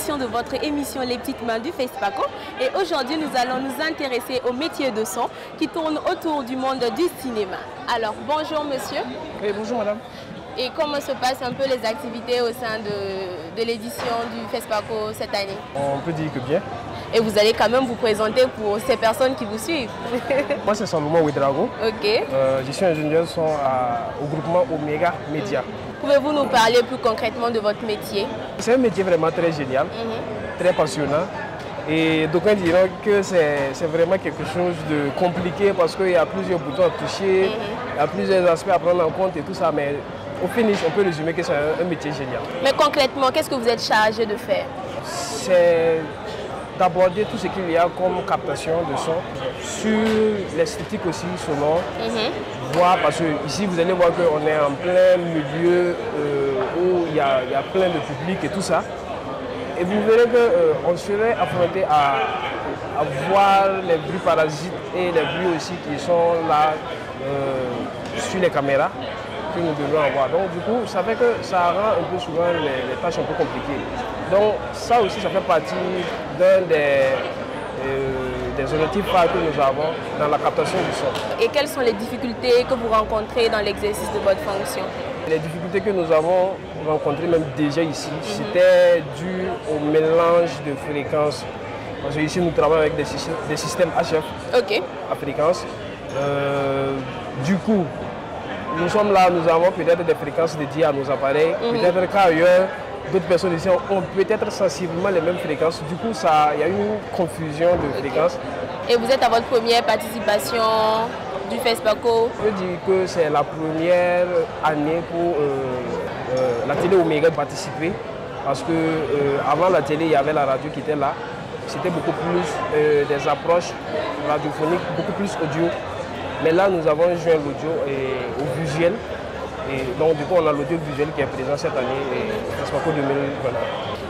édition de votre émission Les Petites Mains du FESPACO. Et aujourd'hui, nous allons nous intéresser au métier de son qui tourne autour du monde du cinéma. Alors, bonjour monsieur. Oui, bonjour madame. Et comment se passent un peu les activités au sein de l'édition du FESPACO cette année? On peut dire que bien. Et vous allez quand même vous présenter pour ces personnes qui vous suivent. Moi, c'est Salomon Ouedraogo. Ok. Je suis ingénieur son au groupement Omega Media. Pouvez-vous nous parler plus concrètement de votre métier? C'est un métier vraiment très génial, très passionnant. Et d'aucuns diront que c'est vraiment quelque chose de compliqué parce qu'il y a plusieurs boutons à toucher, il y a plusieurs aspects à prendre en compte et tout ça. Mais au finish, on peut résumer que c'est un métier génial. Mais concrètement, qu'est-ce que vous êtes chargé de faire? C'est d'aborder tout ce qu'il y a comme captation de son, sur l'esthétique aussi sonore, voir, parce que ici vous allez voir qu'on est en plein milieu où il y a plein de public et tout ça. Et vous verrez qu'on serait affronté à voir les bruits parasites et les bruits aussi qui sont là sur les caméras que nous devons avoir. Donc du coup, ça fait que ça rend un peu souvent les tâches un peu compliquées. Donc ça aussi, ça fait partie d'un des objectifs phares que nous avons dans la captation du son. Et quelles sont les difficultés que vous rencontrez dans l'exercice de votre fonction? Les difficultés que nous avons rencontrées même déjà ici, c'était dû au mélange de fréquences. Parce que ici, nous travaillons avec des systèmes HF à fréquence. Du coup, nous sommes là, nous avons peut-être des fréquences dédiées à nos appareils. Peut-être qu'ailleurs, d'autres personnes ici ont peut-être sensiblement les mêmes fréquences. Du coup, il y a une confusion de fréquences. Et vous êtes à votre première participation du FESPACO? Je dis que c'est la première année pour la télé Omega de participer. Parce que avant la télé, il y avait la radio qui était là. C'était beaucoup plus des approches radiophoniques, beaucoup plus audio. Mais là, nous avons joint l'audio au visuel. Et donc, du coup, on a l'audiovisuel qui est présent cette année, FESPACO 2020.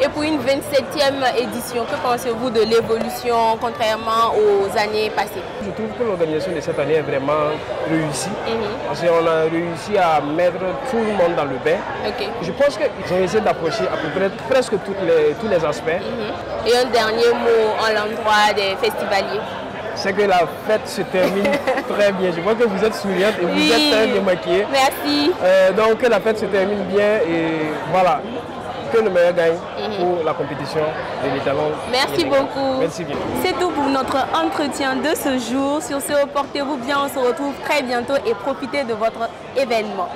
Et pour une 27e édition, que pensez-vous de l'évolution contrairement aux années passées? Je trouve que l'organisation de cette année est vraiment réussie. Parce qu'on a réussi à mettre tout le monde dans le bain. Je pense qu'ils ont essayé d'approcher à peu près presque tous les aspects. Et un dernier mot en l'endroit des festivaliers? C'est que la fête se termine très bien. Je vois que vous êtes souriante et vous êtes très bien maquillée. Merci. Donc que la fête se termine bien et voilà, que le meilleur gagne pour la compétition de l'étalon. Merci beaucoup. Merci bien. C'est tout pour notre entretien de ce jour. Sur ce, portez-vous bien, on se retrouve très bientôt et profitez de votre événement.